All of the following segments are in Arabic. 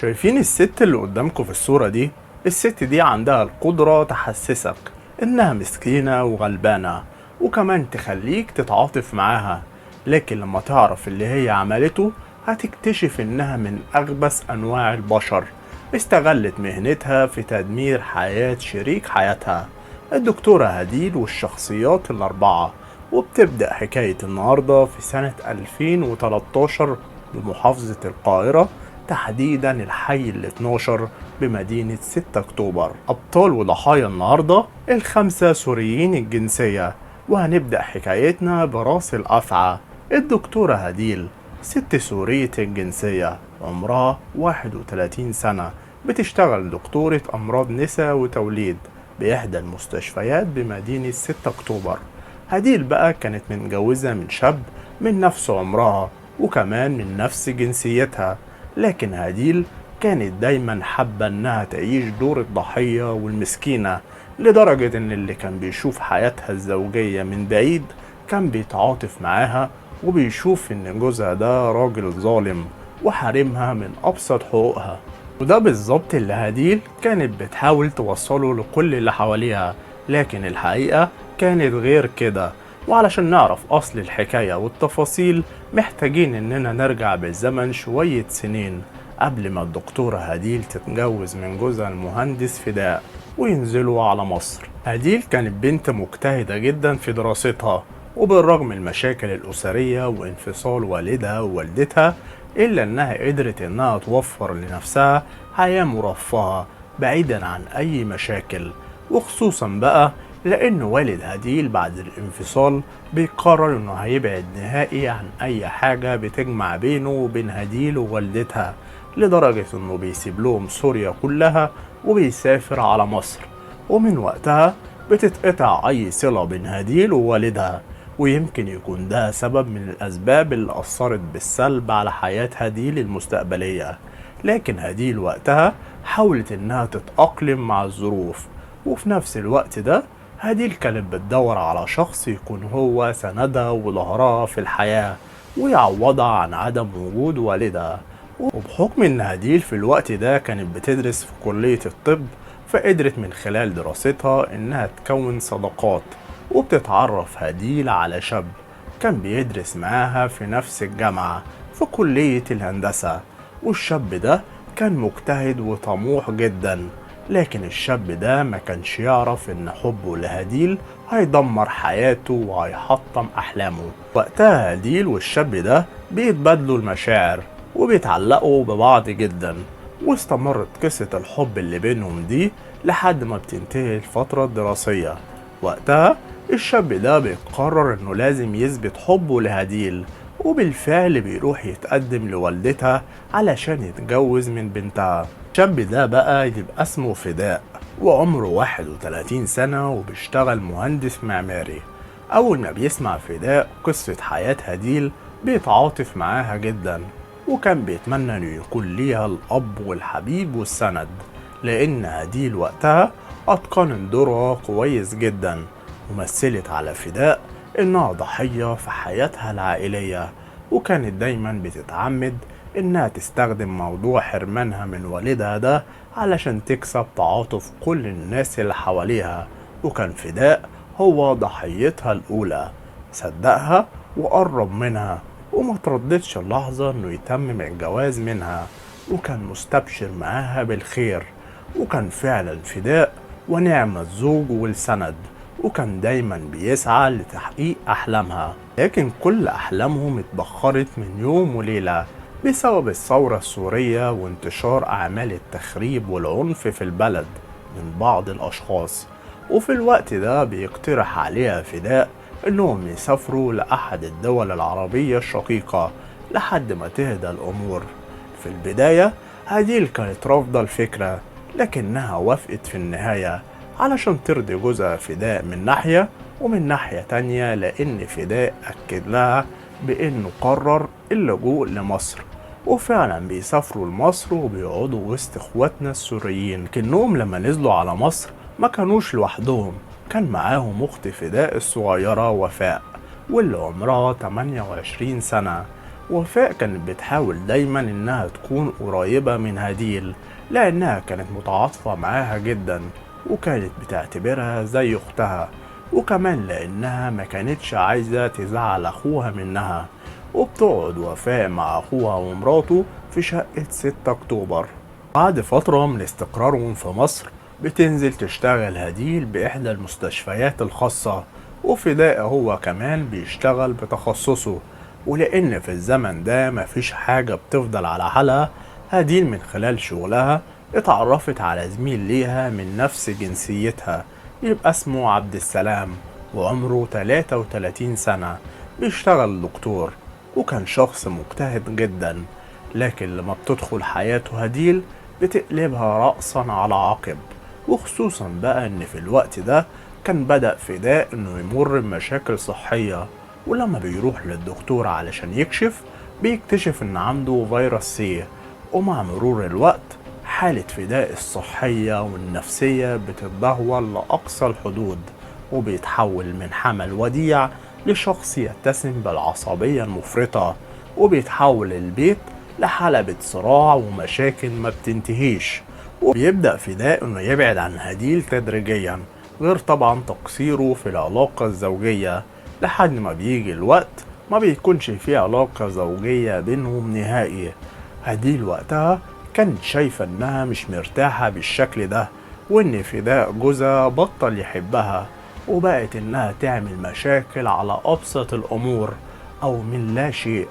شايفين الست اللي قدامكم في الصورة دي؟ الست دي عندها القدرة تحسسك إنها مسكينة وغلبانة، وكمان تخليك تتعاطف معاها. لكن لما تعرف اللي هي عملته هتكتشف إنها من أخبث أنواع البشر. استغلت مهنتها في تدمير حياة شريك حياتها، الدكتورة هديل والشخصيات الأربعة. وبتبدأ حكاية النهاردة في سنة 2013 بمحافظة القاهرة، تحديدا الحي ال 12 بمدينة 6 أكتوبر. أبطال وضحايا النهاردة الخمسة سوريين الجنسية، وهنبدأ حكايتنا براس الأفعى. الدكتورة هديل ست سورية الجنسية، عمرها 31 سنة، بتشتغل دكتورة أمراض نساء وتوليد بإحدى المستشفيات بمدينة 6 أكتوبر. هديل بقى كانت متجوزة من شاب من نفس عمرها وكمان من نفس جنسيتها، لكن هديل كانت دايما حابة انها تعيش دور الضحية والمسكينة، لدرجة ان اللي كان بيشوف حياتها الزوجية من بعيد كان بيتعاطف معاها، وبيشوف ان جوزها ده راجل ظالم وحارمها من ابسط حقوقها. وده بالظبط اللي هديل كانت بتحاول توصله لكل اللي حواليها، لكن الحقيقة كانت غير كده. وعلشان نعرف أصل الحكاية والتفاصيل محتاجين إننا نرجع بالزمن شوية سنين قبل ما الدكتورة هديل تتجوز من جوزها المهندس فداء وينزلوا على مصر. هديل كانت بنت مجتهدة جدا في دراستها، وبالرغم من المشاكل الأسرية وانفصال والدها ووالدتها إلا إنها قدرت إنها توفر لنفسها حياة مرفهة بعيدا عن أي مشاكل. وخصوصا بقى لأن والد هديل بعد الانفصال بيقرر إنه هيبعد نهائي عن أي حاجة بتجمع بينه وبين هديل ووالدتها، لدرجة إنه بيسيب لهم سوريا كلها وبيسافر على مصر. ومن وقتها بتتقطع أي صلة بين هديل ووالدها، ويمكن يكون ده سبب من الأسباب اللي أثرت بالسلب على حياة هديل المستقبلية. لكن هديل وقتها حاولت إنها تتأقلم مع الظروف، وفي نفس الوقت ده هديل كانت بتدور على شخص يكون هو سندها وظهرها في الحياة ويعوضها عن عدم وجود والدها. وبحكم ان هديل في الوقت ده كانت بتدرس في كلية الطب، فقدرت من خلال دراستها انها تكون صداقات. وبتتعرف هديل على شاب كان بيدرس معاها في نفس الجامعة في كلية الهندسة، والشاب ده كان مجتهد وطموح جدا. لكن الشاب ده ما كانش يعرف ان حبه لهديل هيدمر حياته وهيحطم احلامه. وقتها هديل والشاب ده بيتبادلوا المشاعر وبيتعلقوا ببعض جدا، واستمرت قصة الحب اللي بينهم دي لحد ما بتنتهي الفترة الدراسية. وقتها الشاب ده بيقرر انه لازم يثبت حبه لهديل، وبالفعل بيروح يتقدم لوالدتها علشان يتجوز من بنتها. الشاب ده بقى يبقى اسمه فداء، وعمره 31 سنة وبيشتغل مهندس معماري. أول ما بيسمع فداء قصة حياة هديل بيتعاطف معاها جدا، وكان بيتمنى انه يكون ليها الأب والحبيب والسند، لأن هديل وقتها أتقنت دورها كويس جدا، ومثلت على فداء إنها ضحية في حياتها العائلية، وكانت دايما بتتعمد إنها تستخدم موضوع حرمانها من والدها ده علشان تكسب تعاطف كل الناس اللي حواليها. وكان فداء هو ضحيتها الأولى، صدقها وقرب منها وما ترددش اللحظة إنه يتمم الجواز منها، وكان مستبشر معاها بالخير. وكان فعلا فداء ونعم الزوج والسند، وكان دايما بيسعى لتحقيق أحلامها. لكن كل أحلامهم اتبخرت من يوم وليلة بسبب الثورة السورية وانتشار أعمال التخريب والعنف في البلد من بعض الأشخاص. وفي الوقت ده بيقترح عليها فداء إنهم يسافروا لأحد الدول العربية الشقيقة لحد ما تهدى الأمور. في البداية هديل كانت رافضة الفكرة، لكنها وافقت في النهاية علشان ترضي جوزها فداء من ناحية، ومن ناحية تانية لأن فداء أكد لها بأنه قرر اللجوء لمصر. وفعلا بيسافروا لمصر وبيقعدوا وسط اخواتنا السوريين. كأنهم لما نزلوا على مصر ما كانوش لوحدهم، كان معاهم أخت فداء الصغيرة وفاء واللي عمرها 28 سنة. وفاء كانت بتحاول دايما إنها تكون قريبة من هديل، لأنها كانت متعاطفة معاها جدا وكانت بتعتبرها زي أختها، وكمان لأنها ما كانتش عايزة تزعل أخوها منها. وبتقعد وفاء مع أخوها ومراته في شقة 6 أكتوبر. بعد فترة من استقرارهم في مصر بتنزل تشتغل هديل بإحدى المستشفيات الخاصة، وفداء هو كمان بيشتغل بتخصصه. ولأن في الزمن ده مفيش حاجة بتفضل على حالها، هديل من خلال شغلها اتعرفت على زميل ليها من نفس جنسيتها، يبقى اسمه عبد السلام، وعمره 33 سنة، بيشتغل دكتور، وكان شخص مجتهد جدا. لكن لما بتدخل حياته هديل بتقلبها رأسا على عقب، وخصوصا بقى ان في الوقت ده كان بدأ فداء انه يمر بمشاكل صحية. ولما بيروح للدكتور علشان يكشف بيكتشف ان عنده فيروس سي. ومع مرور الوقت حالة فداء الصحية والنفسية بتتدهور لأقصى الحدود، وبيتحول من حمل وديع لشخص يتسم بالعصبية المفرطة، وبيتحول البيت لحلبة صراع ومشاكل ما بتنتهيش. وبيبدأ فداء انه يبعد عن هديل تدريجيا، غير طبعا تقصيره في العلاقة الزوجية، لحد ما بيجي الوقت ما بيكونش في علاقة زوجية بينهم نهائي. هديل وقتها كانت شايفة انها مش مرتاحة بالشكل ده، وان فداء جوزها بطل يحبها، وبقت انها تعمل مشاكل على ابسط الامور او من لا شيء.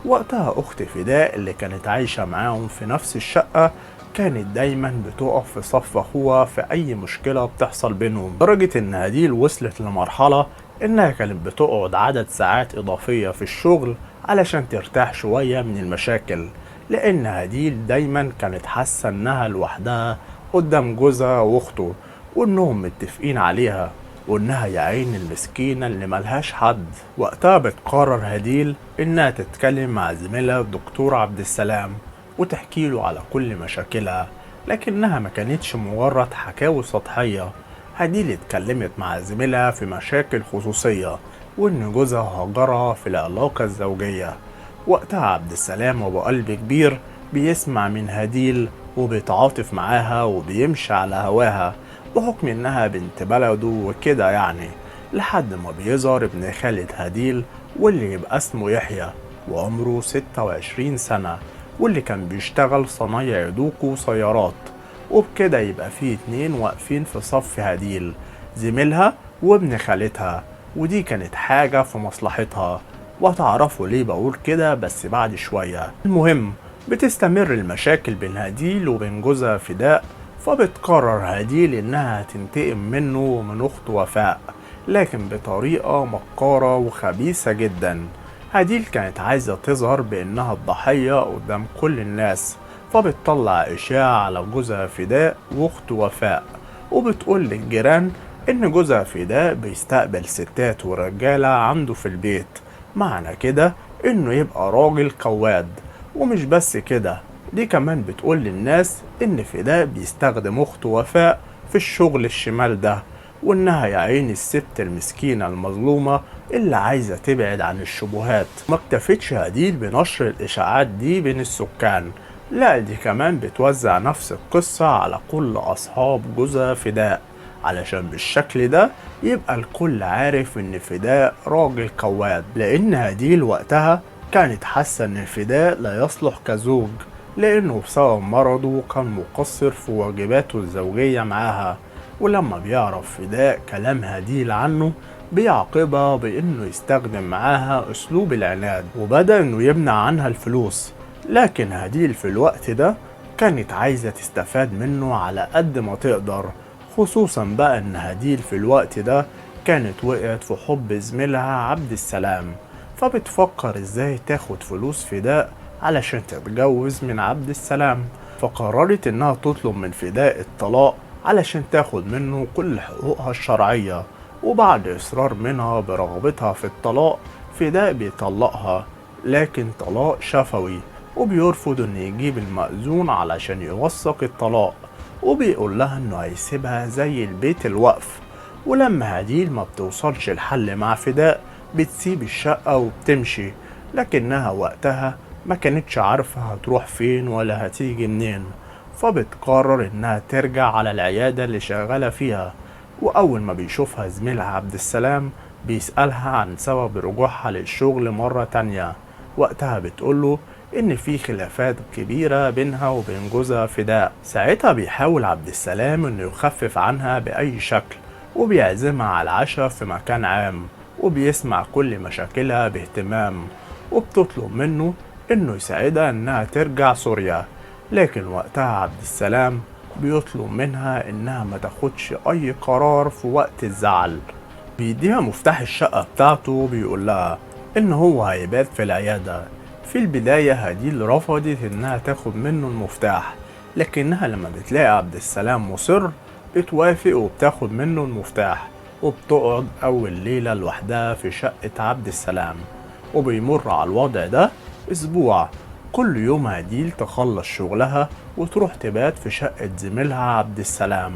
وقتها اخت فداء اللي كانت عايشة معاهم في نفس الشقة كانت دايما بتقف في صف اخوها في اي مشكلة بتحصل بينهم، لدرجة ان هديل وصلت لمرحلة انها كانت بتقعد عدد ساعات اضافية في الشغل علشان ترتاح شوية من المشاكل، لان هديل دايما كانت حاسة انها لوحدها قدام جوزها واخته، وانهم متفقين عليها، وانها يا عين المسكينة اللي ملهاش حد. وقتها بتقرر هديل انها تتكلم مع زميلها الدكتور عبد السلام وتحكي له على كل مشاكلها، لكنها ما كانتش مجرد حكاوي سطحية. هديل اتكلمت مع زميلها في مشاكل خصوصية، وان جوزها هجرها في العلاقة الزوجية. وقتها عبد السلام وابو قلب كبير بيسمع من هديل وبيتعاطف معاها وبيمشي على هواها بحكم انها بنت بلده وكده يعني، لحد ما بيظهر ابن خالد هديل واللي يبقى اسمه يحيى، وعمره 26 سنة، واللي كان بيشتغل صنايعي دوكو سيارات. وبكده يبقى فيه 2 واقفين في صف هديل، زميلها وابن خالتها، ودي كانت حاجة في مصلحتها، وهتعرفوا ليه بقول كده بس بعد شوية. المهم بتستمر المشاكل بين هديل وبين جوزها فداء، فبتقرر هديل انها تنتقم منه ومن اخته وفاء، لكن بطريقة مكارة وخبيثة جدا. هديل كانت عايزة تظهر بانها الضحية قدام كل الناس، فبتطلع اشاعة على جوزها فداء واخته وفاء، وبتقول للجيران ان جوزها فداء بيستقبل ستات ورجالة عنده في البيت، معنى كده انه يبقى راجل قواد. ومش بس كده، دي كمان بتقول للناس ان فداء بيستخدم اخته وفاء في الشغل الشمال ده، وانها يا عين الست المسكينة المظلومة اللي عايزة تبعد عن الشبهات. ما اكتفتش هديل بنشر الاشاعات دي بين السكان، لا دي كمان بتوزع نفس القصة على كل اصحاب جوزها فداء، علشان بالشكل ده يبقى الكل عارف ان فداء راجل قواد. لان هديل وقتها كانت حاسة ان فداء لا يصلح كزوج، لانه بسبب مرضه كان مقصر في واجباته الزوجية معاها. ولما بيعرف فداء كلام هديل عنه بيعاقبها بانه يستخدم معاها اسلوب العناد، وبدأ انه يمنع عنها الفلوس. لكن هديل في الوقت ده كانت عايزة تستفاد منه على قد ما تقدر، خصوصا بقى ان هديل في الوقت ده كانت وقعت في حب زميلها عبد السلام، فبتفكر ازاي تاخد فلوس فداء علشان تتجوز من عبد السلام. فقررت انها تطلب من فداء الطلاق علشان تاخد منه كل حقوقها الشرعية. وبعد اصرار منها برغبتها في الطلاق فداء بيطلقها، لكن طلاق شفوي، وبيرفض انه يجيب المأذون علشان يوثق الطلاق، وبيقول لها انه هيسيبها زي البيت الوقف. ولما هديل ما بتوصلش الحل مع فداء بتسيب الشقة وبتمشي، لكنها وقتها ما كانتش عارفة هتروح فين ولا هتيجي منين، فبتقرر إنها ترجع على العيادة اللي شغالة فيها. وأول ما بيشوفها زميلها عبد السلام بيسألها عن سبب رجوعها للشغل مرة تانية. وقتها بتقوله إن في خلافات كبيرة بينها وبين جوزها فداء. ساعتها بيحاول عبد السلام إنه يخفف عنها بأي شكل، وبيعزمها على العشاء في مكان عام، وبيسمع كل مشاكلها باهتمام، وبتطلب منه إنه يساعدها إنها ترجع سوريا. لكن وقتها عبد السلام بيطلب منها إنها ما تاخدش أي قرار في وقت الزعل. بيديها مفتاح الشقة بتاعته وبيقول لها إن هو هيبات في العيادة. في البداية هديل رفضت إنها تاخد منه المفتاح، لكنها لما بتلاقي عبد السلام مصر بتوافق وبتاخد منه المفتاح، وبتقعد أول ليلة لوحدها في شقة عبد السلام. وبيمر على الوضع ده أسبوع. كل يوم هديل تخلص شغلها وتروح تبات في شقة زميلها عبد السلام.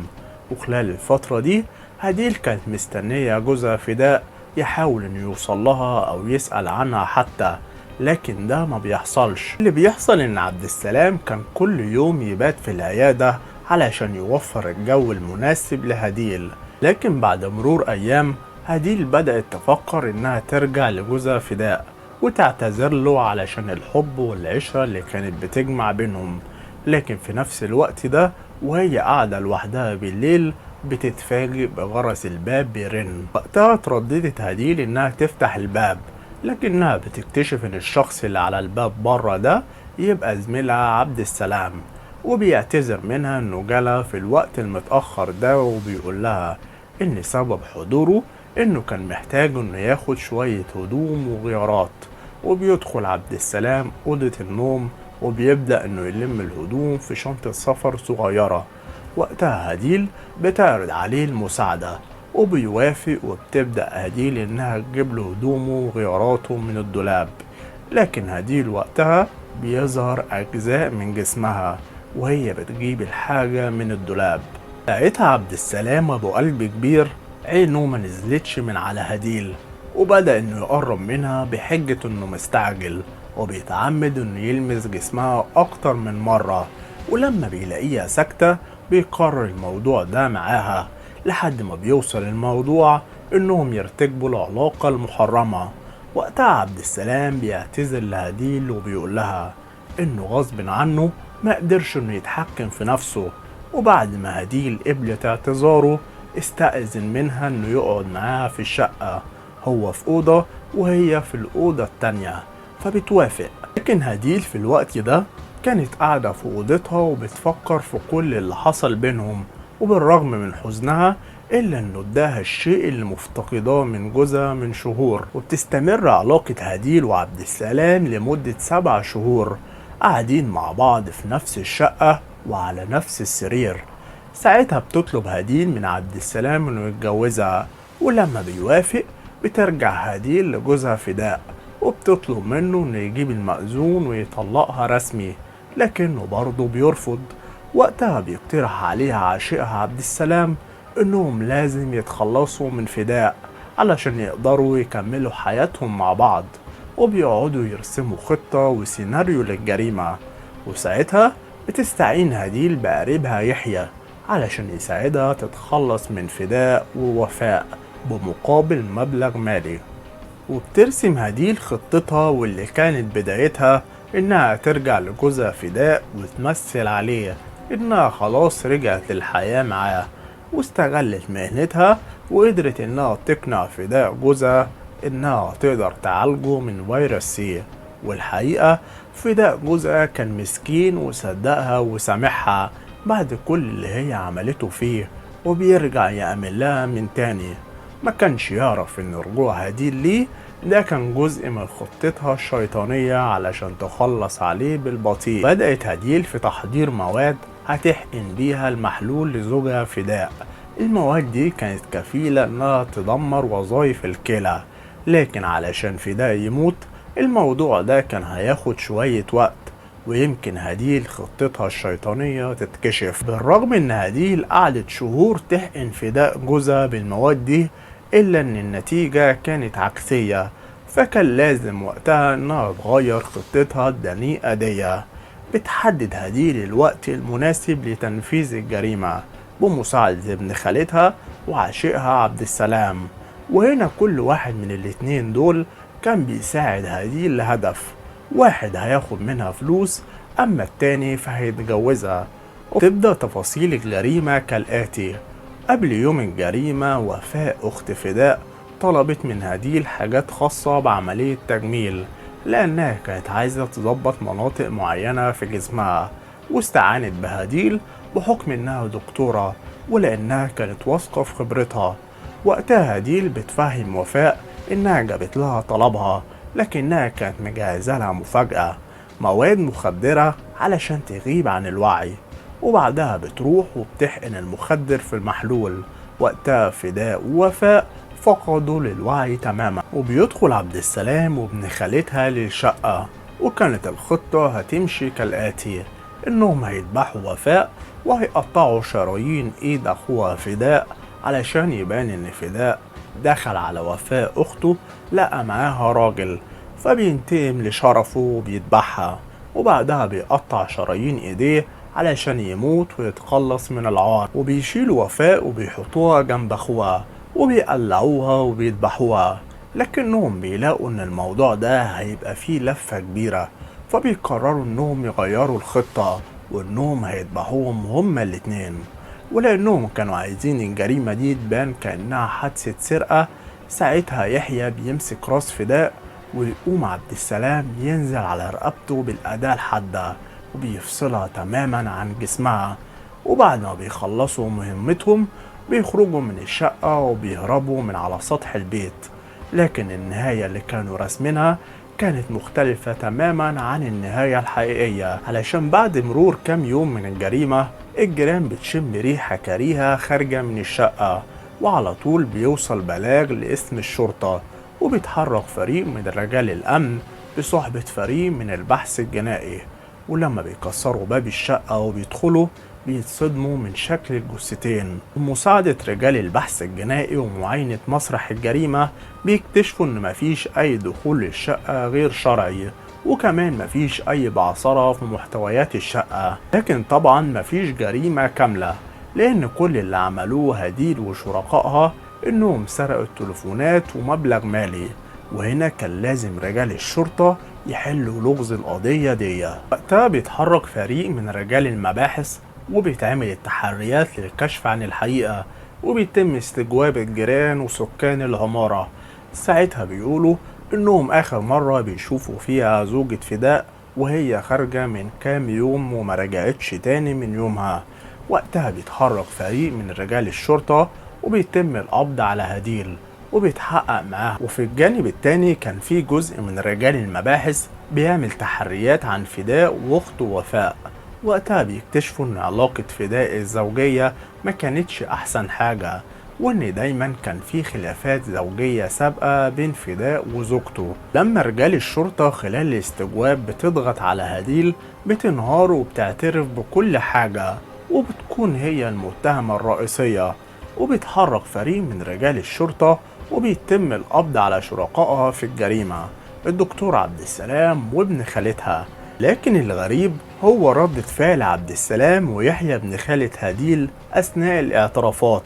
وخلال الفترة دي هديل كانت مستنية جوزها فداء يحاول انه يوصل لها او يسأل عنها حتى، لكن ده ما بيحصلش. اللي بيحصل ان عبد السلام كان كل يوم يبات في العيادة علشان يوفر الجو المناسب لهديل. لكن بعد مرور ايام هديل بدأت تفكر انها ترجع لجوزها فداء وتعتذر له علشان الحب والعشرة اللي كانت بتجمع بينهم. لكن في نفس الوقت ده وهي قاعدة لوحدها بالليل بتتفاجئ بجرس الباب بيرن. وقتها ترددت هديل انها تفتح الباب، لكنها بتكتشف ان الشخص اللي على الباب بره ده يبقى زميلها عبد السلام، وبيعتذر منها انه جالها في الوقت المتأخر ده، وبيقول لها ان سبب حضوره انه كان محتاج انه ياخد شوية هدوم وغيارات. وبيدخل عبد السلام أوضة النوم وبيبدأ انه يلم الهدوم في شنطة سفر صغيرة. وقتها هديل بتعرض عليه المساعدة وبيوافق، وبتبدأ هديل انها تجيب له هدومه وغياراته من الدولاب. لكن هديل وقتها بيظهر أجزاء من جسمها وهي بتجيب الحاجة من الدولاب. ساعتها عبد السلام أبو قلب كبير عينه ما نزلتش من على هديل، وبدأ انه يقرب منها بحجة انه مستعجل، وبيتعمد انه يلمس جسمها اكتر من مرة. ولما بيلاقيها ساكتة بيقرر الموضوع ده معاها، لحد ما بيوصل الموضوع انهم يرتكبوا العلاقة المحرمة. وقتها عبد السلام بيعتذر لهديل وبيقول لها انه غصب عنه ما قدرش انه يتحكم في نفسه. وبعد ما هديل قبلت اعتذاره استأذن منها انه يقعد معاها في الشقة، هو في أوضة وهي في الأوضة التانية، فبتوافق. لكن هديل في الوقت ده كانت قاعدة في أوضتها وبتفكر في كل اللي حصل بينهم، وبالرغم من حزنها إلا إنه اداها الشيء اللي مفتقداه من جوزها من شهور. وبتستمر علاقة هديل وعبد السلام لمدة 7 شهور، قاعدين مع بعض في نفس الشقة وعلى نفس السرير. ساعتها بتطلب هديل من عبد السلام إنه يتجوزها، ولما بيوافق بترجع هديل لجوزها فداء وبتطلب منه إنه يجيب المأذون ويطلقها رسمي، لكنه برضه بيرفض. وقتها بيقترح عليها عاشقها عبد السلام إنهم لازم يتخلصوا من فداء علشان يقدروا يكملوا حياتهم مع بعض، وبيقعدوا يرسموا خطة وسيناريو للجريمة. وساعتها بتستعين هديل بقريبها يحيى علشان يساعدها تتخلص من فداء ووفاء بمقابل مبلغ مالي. وبترسم هديل خطتها واللي كانت بدايتها إنها ترجع لجوزها فداء وتمثل عليه إنها خلاص رجعت للحياة معاه، واستغلت مهنتها وقدرت إنها تقنع فداء جوزها إنها تقدر تعالجه من فيروس سي. والحقيقة فداء جوزها كان مسكين وصدقها وسامحها بعد كل اللي هي عملته فيه، وبيرجع يأمن لها من تاني. ما كانش يعرف إن رجوع هديل ليه ده كان جزء من خطتها الشيطانية علشان تخلص عليه بالبطيء. بدأت هديل في تحضير مواد هتحقن بيها المحلول لزوجها فداء. المواد دي كانت كفيلة إنها تدمر وظائف الكلى، لكن علشان فداء يموت الموضوع ده كان هياخد شوية وقت، ويمكن هديل خطتها الشيطانية تتكشف. بالرغم إن هديل قعدت شهور تحقن فداء جوزها بالمواد دي، إلا إن النتيجة كانت عكسية. فكان لازم وقتها انها تغير خطتها الدنيئة دي. بتحدد هديل الوقت المناسب لتنفيذ الجريمة بمساعدة ابن خالتها وعشيقها عبد السلام. وهنا كل واحد من الاتنين دول كان بيساعد هديل لهدف واحد، هياخد منها فلوس، أما التاني فهيتجوزها. وتبدأ تفاصيل الجريمة كالآتي. قبل يوم الجريمة وفاء أخت فداء طلبت من هديل حاجات خاصة بعملية تجميل، لأنها كانت عايزة تظبط مناطق معينة في جسمها، واستعانت بهديل بحكم إنها دكتورة ولأنها كانت واثقة في خبرتها. وقتها هديل بتفهم وفاء إنها جابت لها طلبها، لكنها كانت مجهزة لها مفاجأة، مواد مخدرة علشان تغيب عن الوعي. وبعدها بتروح وبتحقن المخدر في المحلول. وقتها فداء ووفاء فقدوا للوعي تماما، وبيدخل عبد السلام وابن خالتها للشقة. وكانت الخطة هتمشي كالآتي: إنهم هيذبحوا وفاء وهيقطعوا شرايين إيد أخوها فداء علشان يبان إن فداء دخل على وفاء أخته لقى معاها راجل، فبينتقم لشرفه وبيذبحها. وبعدها بيقطع شرايين إيديه علشان يموت ويتخلص من العار. وبيشيلوا وفاء وبيحطوها جنب أخوها وبيقلعوها وبيذبحوها، لكنهم بيلاقوا إن الموضوع ده هيبقى فيه لفة كبيرة، فبيقرروا إنهم يغيروا الخطة وإنهم هيذبحوهم هما الاتنين. ولأنهم كانوا عايزين الجريمة دي تبان كأنها حادثة سرقة، ساعتها يحيى بيمسك راس فداء ويقوم عبد السلام ينزل على رقبته بالأداة الحادة وبيفصلها تماما عن جسمها. وبعد ما بيخلصوا مهمتهم بيخرجوا من الشقة وبيهربوا من على سطح البيت. لكن النهاية اللي كانوا راسمينها كانت مختلفة تماما عن النهاية الحقيقية، علشان بعد مرور كام يوم من الجريمة الجيران بتشم ريحة كريهة خارجة من الشقة، وعلى طول بيوصل بلاغ لاسم الشرطة، وبيتحرك فريق من رجال الأمن بصحبة فريق من البحث الجنائي. ولما بيكسروا باب الشقة وبيدخلوا بيتصدموا من شكل الجثتين. بمساعدة رجال البحث الجنائي ومعاينة مسرح الجريمة بيكتشفوا إن مفيش أي دخول للشقة غير شرعي، وكمان مفيش أي بعثرة في محتويات الشقة. لكن طبعا مفيش جريمة كاملة، لأن كل اللي عملوه هديل وشركائها إنهم سرقوا التليفونات ومبلغ مالي. وهنا كان لازم رجال الشرطة يحلوا لغز القضية دي. وقتها بيتحرك فريق من رجال المباحث وبيتعمل التحريات للكشف عن الحقيقة، وبيتم استجواب الجيران وسكان العمارة. ساعتها بيقولوا إنهم آخر مرة بيشوفوا فيها زوجة فداء وهي خارجة من كام يوم وما رجعتش تاني من يومها. وقتها بيتحرك فريق من رجال الشرطة وبيتم القبض على هديل وبيتحقق معاه. وفي الجانب التاني كان في جزء من رجال المباحث بيعمل تحريات عن فداء واخته وفاء. وقتها بيكتشفوا ان علاقة فداء الزوجية ما كانتش احسن حاجة، وان دايما كان في خلافات زوجية سابقة بين فداء وزوجته. لما رجال الشرطة خلال الاستجواب بتضغط على هديل بتنهار وبتعترف بكل حاجة وبتكون هي المتهمة الرئيسية. وبيتحرك فريق من رجال الشرطة وبيتم القبض على شركائها في الجريمة، الدكتور عبد السلام وابن خالتها. لكن الغريب هو ردة فعل عبد السلام ويحيى ابن خالة هديل أثناء الاعترافات.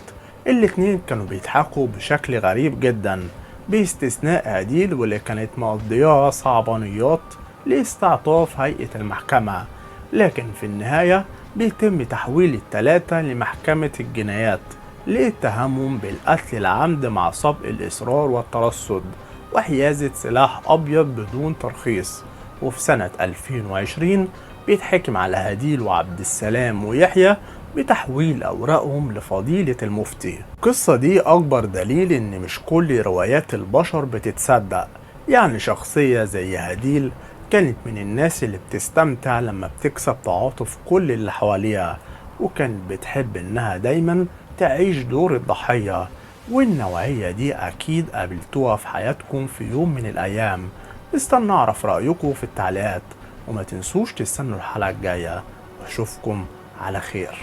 الاتنين كانوا بيضحكوا بشكل غريب جدا، باستثناء هديل واللي كانت مقضياها صعبانيات لاستعطاف هيئة المحكمة. لكن في النهاية بيتم تحويل التلاتة لمحكمة الجنايات لاتهامهم بالقتل العمد مع سبق الإصرار والترصد وحيازة سلاح أبيض بدون ترخيص. وفي سنة 2020 بيتحكم على هديل وعبد السلام ويحيى بتحويل أوراقهم لفضيلة المفتي. القصة دي أكبر دليل إن مش كل روايات البشر بتتصدق. يعني شخصية زي هديل كانت من الناس اللي بتستمتع لما بتكسب تعاطف كل اللي حواليها، وكانت بتحب إنها دايما تعيش دور الضحية. والنوعية دي أكيد قابلتوها في حياتكم في يوم من الأيام. استنى أعرف رأيكم في التعليقات، وما تنسوش تستنوا الحلقة الجاية، وأشوفكم على خير.